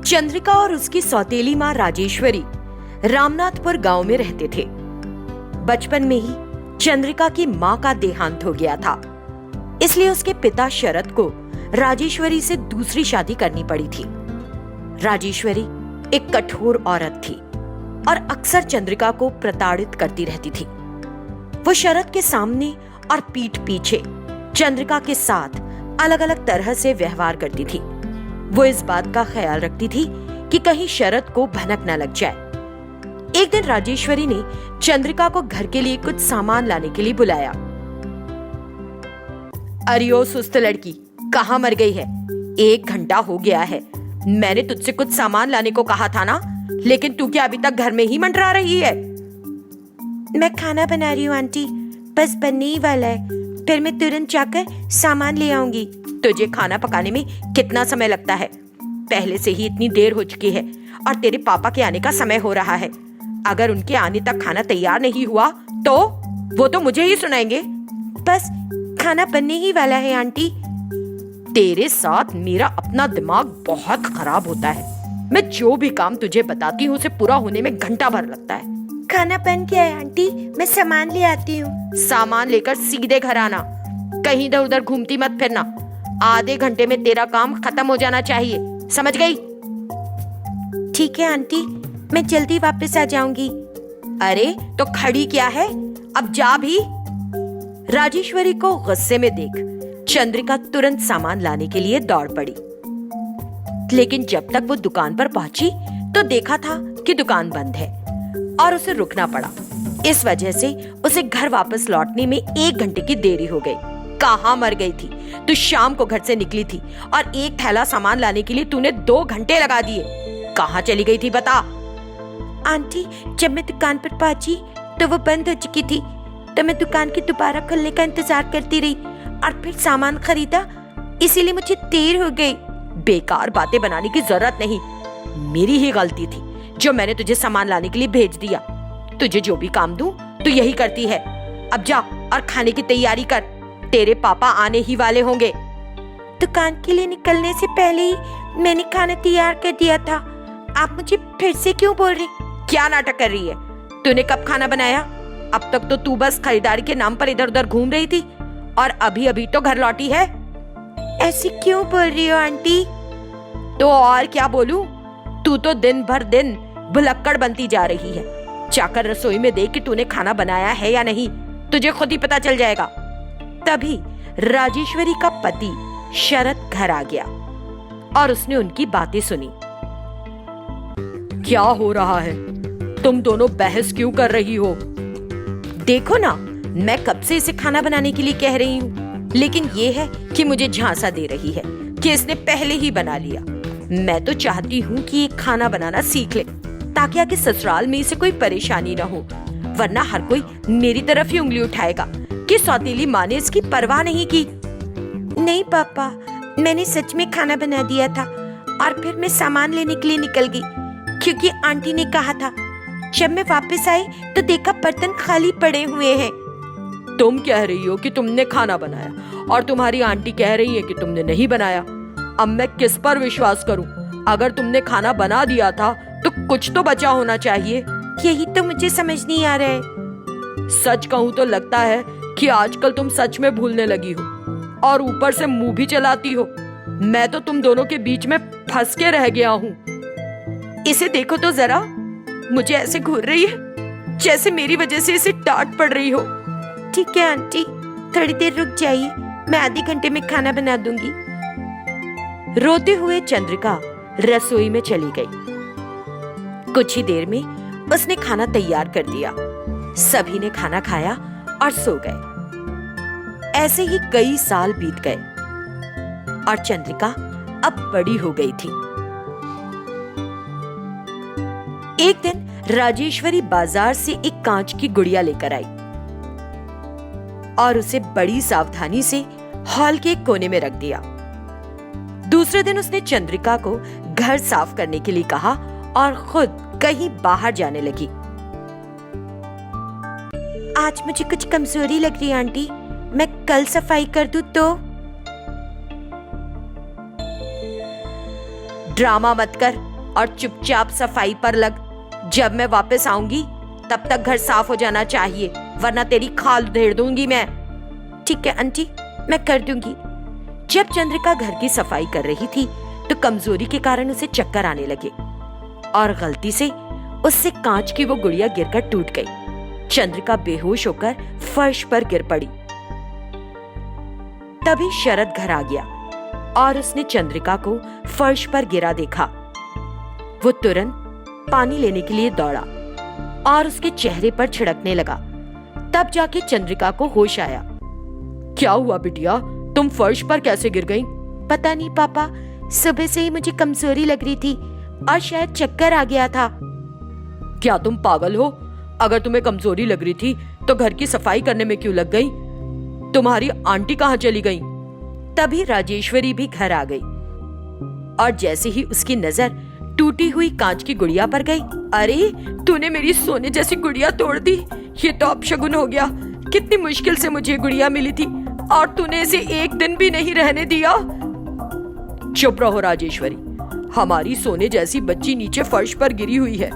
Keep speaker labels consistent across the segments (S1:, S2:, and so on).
S1: चंद्रिका और उसकी सौतेली माँ राजेश्वरी रामनाथपुर गांव में रहते थे। बचपन में ही चंद्रिका की माँ का देहांत हो गया था, इसलिए उसके पिता शरद को राजेश्वरी से दूसरी शादी करनी पड़ी थी। राजेश्वरी एक कठोर औरत थी और अक्सर चंद्रिका को प्रताड़ित करती रहती थी। वो शरद के सामने और पीठ पीछे चंद्रिका के साथ अलग अलग तरह से व्यवहार करती थी। वो इस बात का ख्याल रखती थी कि कहीं शरद को भनक न लग जाए। एक दिन राजेश्वरी ने चंद्रिका को घर के लिए कुछ सामान लाने के लिए बुलाया। अरे ओ सुस्त लड़की, कहाँ मर गई है? 1 घंटा हो गया है। मैंने तुझसे कुछ सामान लाने को कहा था ना, लेकिन तू क्या अभी तक घर में ही मंडरा रही है?
S2: मैं खाना बना रही हूँ आंटी, बस बनने ही वाला है, फिर मैं तुरंत जाकर सामान ले आऊंगी।
S1: तुझे खाना पकाने में कितना समय लगता है? पहले से ही इतनी देर हो चुकी है और तेरे पापा के आने का समय हो रहा है। अगर उनके आने तक खाना तैयार नहीं हुआ तो वो तो मुझे ही सुनाएंगे।
S2: बस खाना बनने ही वाला है आंटी।
S1: तेरे साथ मेरा अपना दिमाग बहुत खराब होता है। मैं जो भी काम तुझे बताती हूँ उसे पूरा होने में घंटा भर लगता है।
S2: खाना बन गया है आंटी, मैं सामान ले आती हूँ।
S1: सामान लेकर सीधे घर आना, कहीं इधर उधर घूमती मत फिरना। आधे घंटे में तेरा काम खत्म हो जाना चाहिए, समझ गई?
S2: ठीक है आंटी, मैं जल्दी वापस आ जाऊंगी।
S1: अरे तो खड़ी क्या है, अब जा भी। राजेश्वरी को गुस्से में देख चंद्रिका तुरंत सामान लाने के लिए दौड़ पड़ी, लेकिन जब तक वो दुकान पर पहुंची तो देखा था कि दुकान बंद है और उसे रुकना पड़ा। इस वजह से उसे घर वापस लौटने में 1 घंटे की देरी हो गई। कहाँ मर गई थी तू? शाम को घर से निकली थी और एक थैला सामान लाने के लिए तूने 2 घंटे लगा दिए। कहाँ चली गई थी बता?
S2: आंटी, जब मैं दुकान पर पहुंची तो वो बंद हो चुकी थी, तो मैं दुकान की दोबारा खुलने का इंतजार करती रही और फिर सामान खरीदा, इसीलिए मुझे देर हो गई।
S1: बेकार बातें बनाने की जरूरत नहीं, मेरी ही गलती थी जो मैंने तुझे सामान लाने के लिए भेज दिया। तुझे जो भी काम दूं तू यही करती है। अब जा और खाने की तैयारी कर, तेरे पापा आने ही वाले होंगे।
S2: दुकान के लिए निकलने से पहले ही मैंने खाना तैयार कर दिया था, आप मुझे फिर से क्यों बोल रही?
S1: क्या नाटक कर रही है? तूने कब खाना बनाया? अब तक तो तू बस खरीदारी के नाम पर इधर उधर घूम रही थी और अभी अभी तो घर लौटी है।
S2: ऐसे क्यों बोल रही हो आंटी?
S1: तो और क्या बोलूं? तू तो दिन भर दिन भुलक्कड़ बनती जा रही है। जाकर रसोई में देख कि तूने खाना बनाया है या नहीं, तुझे खुद ही पता चल जाएगा। तभी राजेश्वरी का पति शरद घर आ गया और उसने उनकी बातें सुनी। क्या हो रहा है? तुम दोनों बहस क्यों कर रही हो? देखो ना, मैं कब से इसे खाना बनाने के लिए कह रही हूँ, लेकिन ये है कि मुझे झांसा दे रही है कि इसने पहले ही बना लिया। मैं तो चाहती हूँ कि ये खाना बनाना सीख ले ताकि आगे ससुराल में इसे कोई परेशानी न हो, वरना हर कोई मेरी तरफ ही उंगली उठाएगा कि सौतेली माँ ने इसकी परवाह नहीं की।
S2: नहीं पापा, मैंने सच में खाना बना दिया था और फिर मैं सामान लेने के लिए निकल गई, क्योंकि आंटी ने कहा था। जब मैं वापस आई तो देखा बर्तन खाली पड़े हुए हैं।
S1: तुम कह रही हो कि तुमने खाना बनाया और तुम्हारी आंटी कह रही है कि तुमने नहीं बनाया। अब मैं किस पर विश्वास करूं? अगर तुमने खाना बना दिया था तो कुछ तो बचा होना चाहिए।
S2: यही तो मुझे समझ नहीं आ रहा है।
S1: सच कहूं तो लगता है कि आजकल तुम सच में भूलने लगी हो और ऊपर से मुंह भी चलाती हो। मैं तो तुम दोनों के बीच में फंस के रह गया हूँ। इसे देखो तो जरा, मुझे ऐसे घूर रही है जैसे मेरी वजह से इसे डांट पड़ रही हो।
S2: ठीक है आंटी, थोड़ी देर रुक जाइए, मैं आधे घंटे में खाना बना दूंगी।
S1: रोते हुए चंद्रिका रसोई में चली गई। कुछ ही देर में उसने खाना तैयार कर दिया। सभी ने खाना खाया और सो गए। ऐसे ही कई साल बीत गए और चंद्रिका अब बड़ी हो गई थी। एक दिन राजेश्वरी बाजार से एक कांच की गुड़िया लेकर आई और उसे बड़ी सावधानी से हॉल के कोने में रख दिया। दूसरे दिन उसने चंद्रिका को घर साफ करने के लिए कहा और खुद कहीं बाहर जाने लगी।
S2: आज मुझे कुछ कमजोरी लग रही है आंटी, मैं कल सफाई कर दूं तो?
S1: ड्रामा मत कर,
S2: और चुपचाप सफाई पर लग। जब मैं वापस आऊंगी तब तक घर साफ हो जाना चाहिए, वरना तेरी खाल उधेड़ दूंगी मैं। ठीक है आंटी, मैं कर दूंगी। जब चंद्रिका घर की सफाई कर रही थी तो कमजोरी के कारण उसे चक्कर आने लगे और गलती से उससे कांच की वो गुड़िया गिरकर टूट गई। चंद्रिका बेहोश होकर फर्श पर गिर पड़ी। तभी शरद घर आ गया और उसने चंद्रिका को फर्श पर गिरा देखा। वो तुरंत पानी लेने के लिए दौड़ा और उसके चेहरे पर छिड़कने लगा। तब जाके चंद्रिका को होश आया। क्या हुआ बिटिया, तुम फर्श पर कैसे गिर गईं? पता नहीं पापा, सुबह से ही मुझे कमजोरी लग रही थी और शायद चक्कर आ गया था।
S1: क्या तुम पागल हो? अगर तुम्हें कमजोरी लग रही थी तो घर की सफाई करने में क्यों लग गई? तुम्हारी आंटी कहाँ चली गई?
S2: तभी राजेश्वरी भी घर आ गई और जैसे ही उसकी नजर टूटी हुई कांच की गुड़िया पर गई,
S1: अरे तूने मेरी सोने जैसी गुड़िया तोड़ दी। ये तो अपशगुन हो गया। कितनी मुश्किल से मुझे गुड़िया मिली थी और तूने इसे एक दिन भी नहीं रहने दिया। चुप रहो राजेश्वरी, हमारी सोने जैसी बच्ची नीचे फर्श पर गिरी हुई है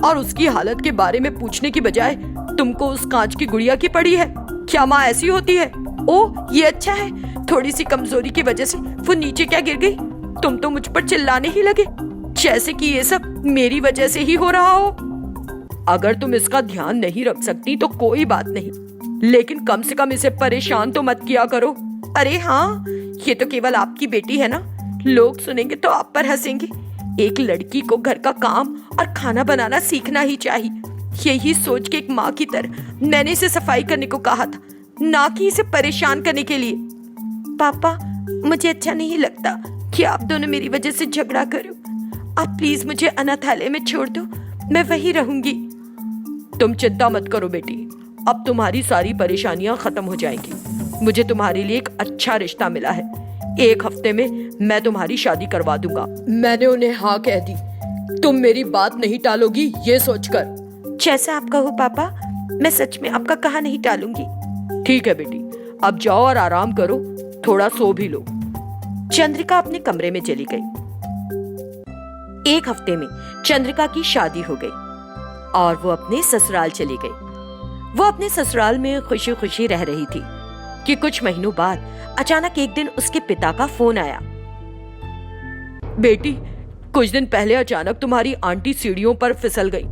S1: और उसकी हालत के बारे में पूछने की बजाय तुमको उस कांच की गुड़िया की पड़ी है। क्या माँ ऐसी होती है? ओ ये अच्छा है, थोड़ी सी कमजोरी की वजह से वो नीचे क्या गिर गई। तुम तो मुझ पर चिल्लाने ही लगे जैसे कि ये सब मेरी वजह से ही हो रहा हो। अगर तुम इसका ध्यान नहीं रख सकती तो कोई बात नहीं, लेकिन कम से कम इसे परेशान तो मत किया करो।
S2: अरे हाँ, ये तो केवल आपकी बेटी है ना, लोग सुनेंगे तो आप पर हंसेंगे। एक लड़की को घर का काम और खाना बनाना सीखना ही चाहिए। यही सोच के एक माँ की तरह मैंने इसे सफाई करने को कहा था, ना कि इसे परेशान करने के लिए। पापा, मुझे अच्छा नहीं लगता कि आप दोनों मेरी वजह से झगड़ा करो। आप प्लीज मुझे अनाथालय में छोड़ दो, मैं वहीं रहूंगी।
S1: तुम चिंता मत करो बेटी, अब तुम्हारी सारी परेशानियां खत्म हो जाएंगी। मुझे तुम्हारे लिए एक अच्छा रिश्ता मिला है। 1 हफ्ते में मैं तुम्हारी शादी करवा दूंगा। मैंने उन्हें हाँ कह दी। तुम मेरी बात नहीं टालोगी ये सोचकर।
S2: जैसा आप कहो पापा, मैं सच में आपका कहा नहीं टालूंगी।
S1: ठीक है बेटी, अब जाओ और आराम करो, थोड़ा सो भी लो।
S2: चंद्रिका अपने कमरे में चली गई। 1 हफ्ते में चंद्रिका की शादी हो गई और वो अपने ससुराल चली गई। वो अपने ससुराल में खुशी खुशी रह रही थी कि कुछ महीनों बाद अचानक एक दिन उसके पिता का फोन आया।
S1: बेटी, कुछ दिन पहले अचानक तुम्हारी आंटी सीढ़ियों पर फिसल गई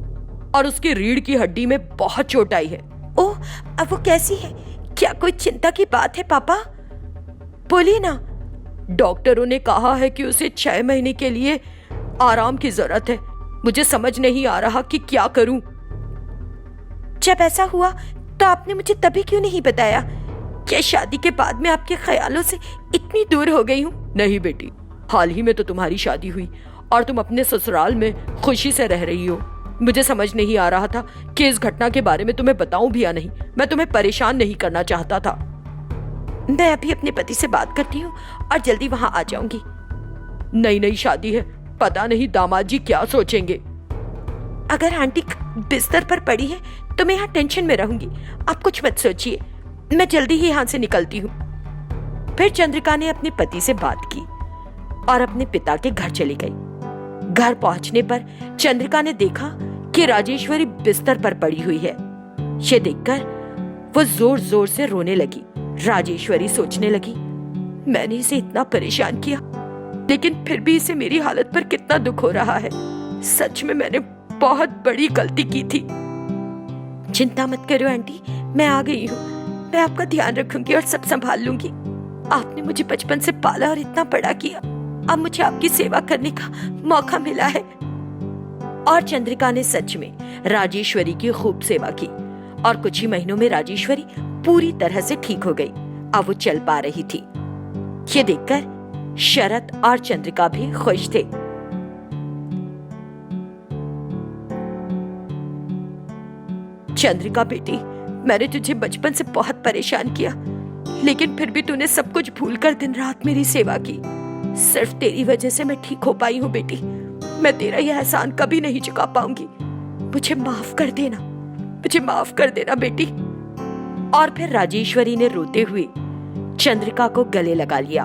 S1: और उसकी रीढ़ की हड्डी में बहुत चोट आई है।
S2: ओह, अब वो कैसी है? क्या कोई चिंता की बात है पापा? बोलिए ना।
S1: डॉक्टरों ने कहा है कि उसे 6 महीने के लिए आराम की जरूरत है। मुझे समझ नहीं आ रहा कि क्या करूं।
S2: जब ऐसा हुआ तो आपने मुझे तभी क्यों नहीं बताया? क्या शादी के बाद मैं आपके ख्यालों से इतनी दूर हो गई हूँ?
S1: नहीं बेटी, हाल ही में तो तुम्हारी शादी हुई और तुम अपने ससुराल में खुशी से रह रही हो। मुझे समझ नहीं आ रहा था कि इस घटना के बारे में तुम्हें बताऊं भी या नहीं। मैं तुम्हें परेशान नहीं करना चाहता था।
S2: मैं अभी अपने पति से बात करती हूँ और जल्दी वहां आ जाऊंगी।
S1: नई शादी है, पता नहीं दामाद जी क्या सोचेंगे।
S2: अगर आंटी बिस्तर पर पड़ी है तो मैं यहाँ टेंशन में रहूंगी। आप कुछ मत सोचिए, मैं जल्दी ही यहाँ से निकलती हूँ। फिर चंद्रिका ने अपने पति से बात की और अपने पिता के घर चली गई। घर पहुंचने पर चंद्रिका ने देखा कि राजेश्वरी बिस्तर पर पड़ी हुई है। ये देखकर वो जोर जोर से रोने लगी। राजेश्वरी सोचने लगी, मैंने इसे इतना परेशान किया, लेकिन फिर भी इसे मेरी हालत पर कितना दुख हो रहा है। सच में मैंने बहुत बड़ी गलती की थी। चिंता मत करो आंटी, मैं आ गई हूँ। मैं आपका ध्यान रखूंगी और सब संभाल लूंगी। आपने मुझे बचपन से पाला और इतना बड़ा किया, अब मुझे आपकी सेवा करने का मौका मिला है। और चंद्रिका ने सच में राजेश्वरी की खूब सेवा की और कुछ ही महीनों में राजेश्वरी पूरी तरह से ठीक हो गई। अब वो चल पा रही थी। ये देखकर शरद और चंद्रिका भी खुश थे। चंद्रिका बेटी, मैंने तुझे बचपन से बहुत परेशान किया, लेकिन फिर भी तूने सब कुछ भूलकर दिन रात मेरी सेवा की। सिर्फ तेरी वजह से मैं ठीक हो पाई हूँ बेटी। मैं तेरा यह एहसान कभी नहीं चुका पाऊंगी। मुझे माफ कर देना, मुझे माफ कर देना बेटी। और फिर राजेश्वरी ने रोते हुए चंद्रिका को गले लगा लिया।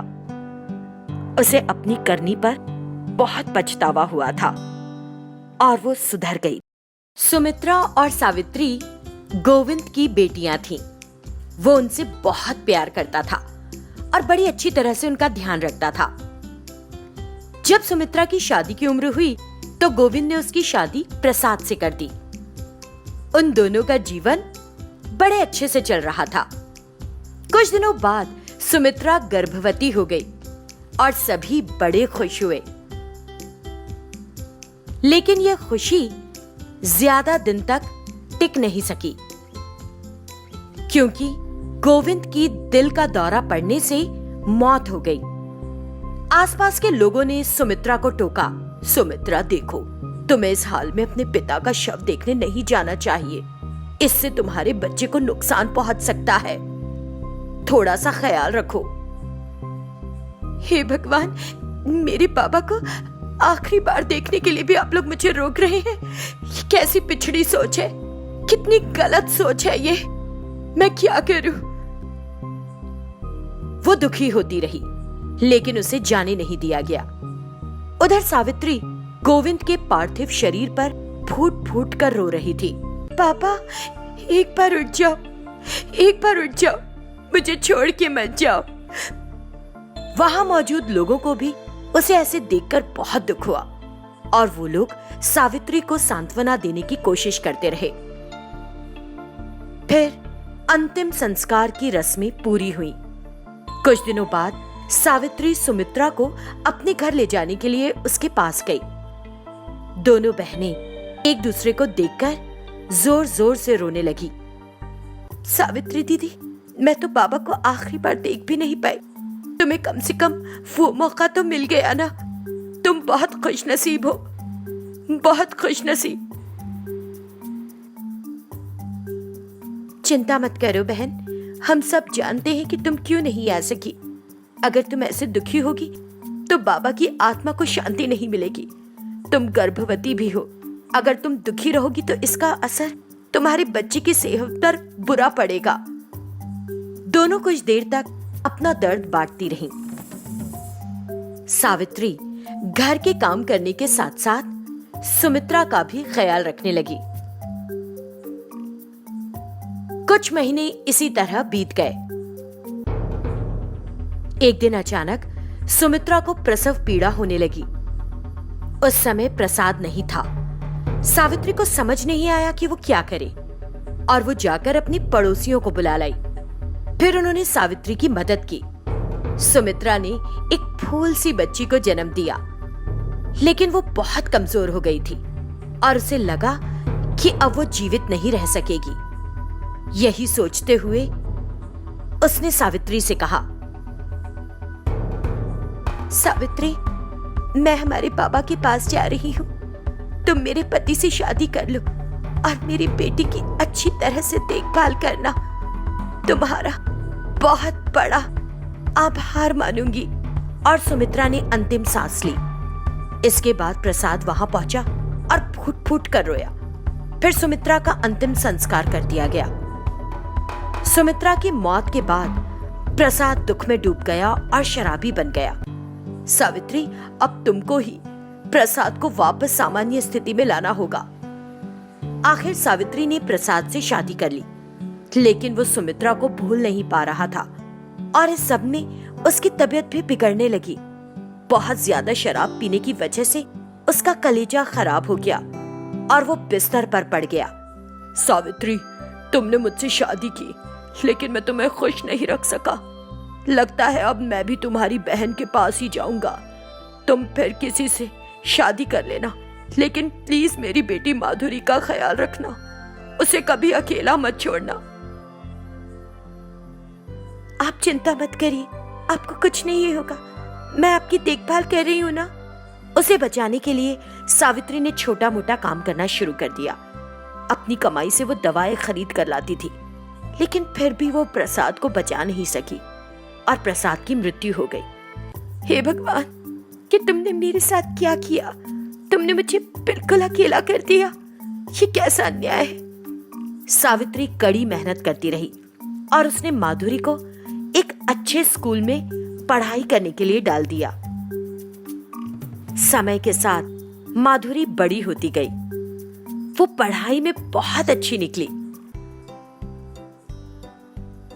S2: उसे अपनी करनी पर बहुत पछतावा हुआ था।
S1: और वो सुधर गई। सुमित्रा और सावित्री गोविंद की बेटियां थीं। वो उनसे बहुत प्यार करता था और बड़ी अच्छी तरह से उनका ध्यान रखता था। जब सुमित्रा की शादी की उम्र हुई तो गोविंद ने उसकी शादी प्रसाद से कर दी। उन दोनों का जीवन बड़े अच्छे से चल रहा था। कुछ दिनों बाद सुमित्रा गर्भवती हो गई और सभी बड़े खुश हुए। लेकिन यह खुशी ज्यादा दिन तक टिक नहीं सकी, क्योंकि गोविंद की दिल का दौरा पड़ने से मौत हो गई। आसपास के लोगों ने सुमित्रा को टोका, सुमित्रा देखो, तुम्हें इस हाल में अपने पिता का शव देखने नहीं जाना चाहिए। इससे तुम्हारे बच्चे को नुकसान पहुंच सकता है। थोड़ा सा ख्याल रखो।
S2: हे भगवान, मेरे पापा को आखिरी बार देखने के लिए भी आप लोग मुझे रोक रहे हैं। ये कैसी पिछड़ी सोच है, कितनी गलत सोच है ये। मैं क्या करूं?
S1: वो दुखी होती रही, लेकिन उसे जाने नहीं दिया गया। उधर सावित्री गोविंद के पार्थिव शरीर पर फूट फूट कर रो रही थी।
S2: पापा, एक बार उठ जाओ, एक बार उठ जाओ, मुझे छोड़ के मत जाओ।
S1: वहां मौजूद लोगों को भी उसे ऐसे देखकर बहुत दुख हुआ और वो लोग सावित्री को सांत्वना देने की कोशिश करते रहे। फिर अंतिम संस्कार की रस्में पूरी हुई। कुछ दिनों बाद सावित्री सुमित्रा को अपने घर ले जाने के लिए उसके पास गई। दोनों बहनें एक दूसरे को देखकर जोर जोर से रोने लगी।
S2: सावित्री दीदी, मैं तो बाबा को आखिरी बार देख भी नहीं पाई। तुम्हें कम से कम वो मौका तो मिल गया ना। तुम बहुत खुशनसीब हो, बहुत खुशनसीब। चिंता मत करो बहन, हम सब जानते हैं कि तुम क्यों नहीं आ सकी। अगर तुम ऐसे दुखी होगी तो बाबा की आत्मा को शांति नहीं मिलेगी। तुम गर्भवती भी हो। अगर तुम दुखी रहोगी तो इसका असर तुम्हारे बच्चे की सेहत पर बुरा पड़ेगा। दोनों कुछ देर तक अपना दर्द बांटती रहीं। सावित्री घर के काम करने के साथ साथ सुमित्रा का भी ख्याल रखने लगी। कुछ महीने इसी तरह बीत गए। एक दिन अचानक सुमित्रा को प्रसव पीड़ा होने लगी। उस समय प्रसाद नहीं था। सावित्री को समझ नहीं आया कि वो क्या करे और वो जाकर अपनी पड़ोसियों को बुला लाई। फिर उन्होंने सावित्री की मदद की। सुमित्रा ने एक फूल सी बच्ची को जन्म दिया, लेकिन वो बहुत कमजोर हो गई थी और उसे लगा कि अब वो जीवित नहीं रह सकेगी। यही सोचते हुए उसने सावित्री से कहा, सावित्री, मैं हमारे बाबा के पास जा रही हूँ। तुम मेरे पति से शादी कर लो और मेरी बेटी की अच्छी तरह से देखभाल करना। तुम्हारा बहुत बड़ा आभार मानूंगी।
S1: और सुमित्रा ने अंतिम सांस ली। इसके बाद प्रसाद वहां पहुंचा और फूट फूट कर रोया। फिर सुमित्रा का अंतिम संस्कार कर दिया गया। सुमित्रा की मौत के बाद प्रसाद दुख में डूब गया और शराबी बन गया। सावित्री, अब तुमको ही प्रसाद को वापस सामान्य स्थिति में लाना होगा। आखिर सावित्री ने प्रसाद से शादी कर ली, लेकिन वो सुमित्रा को भूल नहीं पा रहा था और इस सब में उसकी तबीयत भी बिगड़ने लगी। बहुत ज्यादा शराब पीने की वजह से उसका कलेजा खराब हो गया और वो बिस्तर पर पड़ गया।
S2: सावित्री, तुमने मुझसे शादी की, लेकिन मैं तुम्हें खुश नहीं रख सका। लगता है अब मैं भी तुम्हारी बहन के पास ही जाऊंगा। तुम फिर किसी से शादी कर लेना, लेकिन प्लीज मेरी बेटी माधुरी का ख्याल रखना। उसे कभी अकेला मत छोड़ना। आप चिंता मत करिए, आपको कुछ नहीं होगा। मैं आपकी देखभाल कर रही हूँ ना।
S1: उसे बचाने के लिए सावित्री ने छोटा मोटा काम करना शुरू कर दिया। अपनी कमाई से वो दवाएं खरीद कर लाती थी, लेकिन फिर भी वो प्रसाद को बचा नहीं सकी और प्रसाद की मृत्यु हो गई।
S2: हे भगवान, कि तुमने मेरे साथ क्या किया? तुमने मुझे बिल्कुल अकेला कर दिया। ये कैसा अन्याय है।
S1: सावित्री कड़ी मेहनत करती रही और उसने माधुरी को एक अच्छे स्कूल में पढ़ाई करने के लिए डाल दिया। समय के साथ माधुरी बड़ी होती गई। वो पढ़ाई में बहुत अच्छी निकली।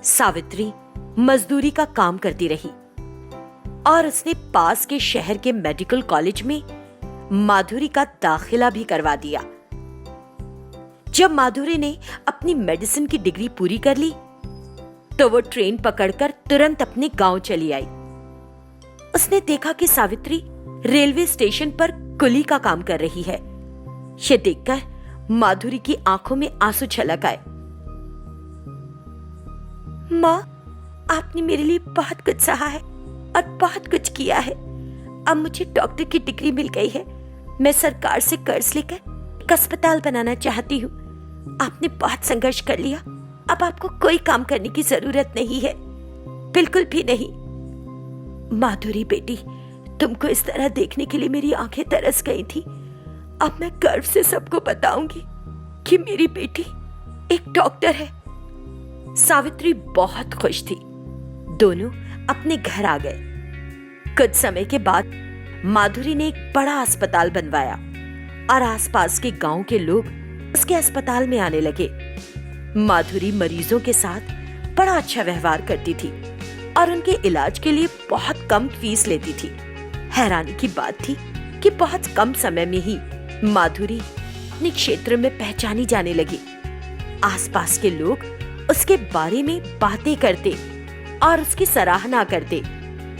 S1: सावित्री मजदूरी का काम करती रही और उसने पास के शहर के मेडिकल कॉलेज में माधुरी का दाखिला भी करवा दिया। जब माधुरी ने अपनी मेडिसिन की डिग्री पूरी कर ली तो वो ट्रेन पकड़कर तुरंत अपने गांव चली आई। उसने देखा कि सावित्री रेलवे स्टेशन पर कुली का काम कर रही है। ये देखकर माधुरी की आंखों में आंसू छलक आए।
S2: माँ, आपने मेरे लिए बहुत कुछ सहा है और बहुत कुछ किया है। अब मुझे डॉक्टर की डिग्री मिल गई है। मैं सरकार से कर्ज लेकर एक अस्पताल बनाना चाहती हूँ। आपने बहुत संघर्ष कर लिया। अब आपको कोई काम करने की जरूरत नहीं है, बिल्कुल भी नहीं। माधुरी बेटी, तुमको इस तरह देखने के लिए मेरी आंखें तरस गई थी। अब मैं गर्व से सबको बताऊंगी कि मेरी बेटी एक डॉक्टर है।
S1: सावित्री बहुत खुश थी। दोनों अपने घर आ गए। कुछ समय के बाद माधुरी ने एक बड़ा अस्पताल बनवाया और आसपास के गांव के लोग उसके अस्पताल में आने लगे। माधुरी मरीजों के साथ बड़ा अच्छा व्यवहार करती थी और उनके इलाज के लिए बहुत कम फीस लेती थी। हैरानी की बात थी कि बहुत कम समय में ही माधुरी अपने क्षेत्र में पहचानी जाने लगी। आसपास के लोग उसके बारे में बातें करते और उसकी सराहना करते।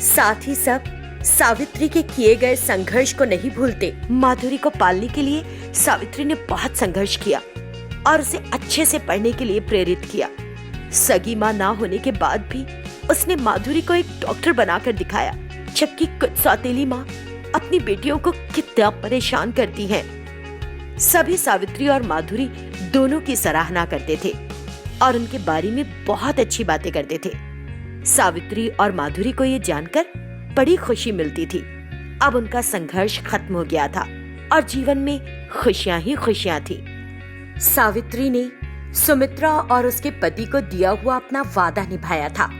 S1: साथ ही सब सावित्री के किए गए संघर्ष को नहीं भूलते। माधुरी को पालने के लिए सावित्री ने बहुत संघर्ष किया और उसे अच्छे से पढ़ने के लिए प्रेरित किया। सगी माँ ना होने के बाद भी उसने माधुरी को एक डॉक्टर बनाकर दिखाया, जबकि कुछ सौतेली माँ अपनी बेटियों को कितना परेशान करती हैं। सभी सावित्री और माधुरी दोनों की सराहना करते थे और उनके बारे में बहुत अच्छी बातें करते थे। सावित्री और माधुरी को ये जानकर बड़ी खुशी मिलती थी। अब उनका संघर्ष खत्म हो गया था और जीवन में खुशियां ही खुशियां थी। सावित्री ने सुमित्रा और उसके पति को दिया हुआ अपना वादा निभाया था।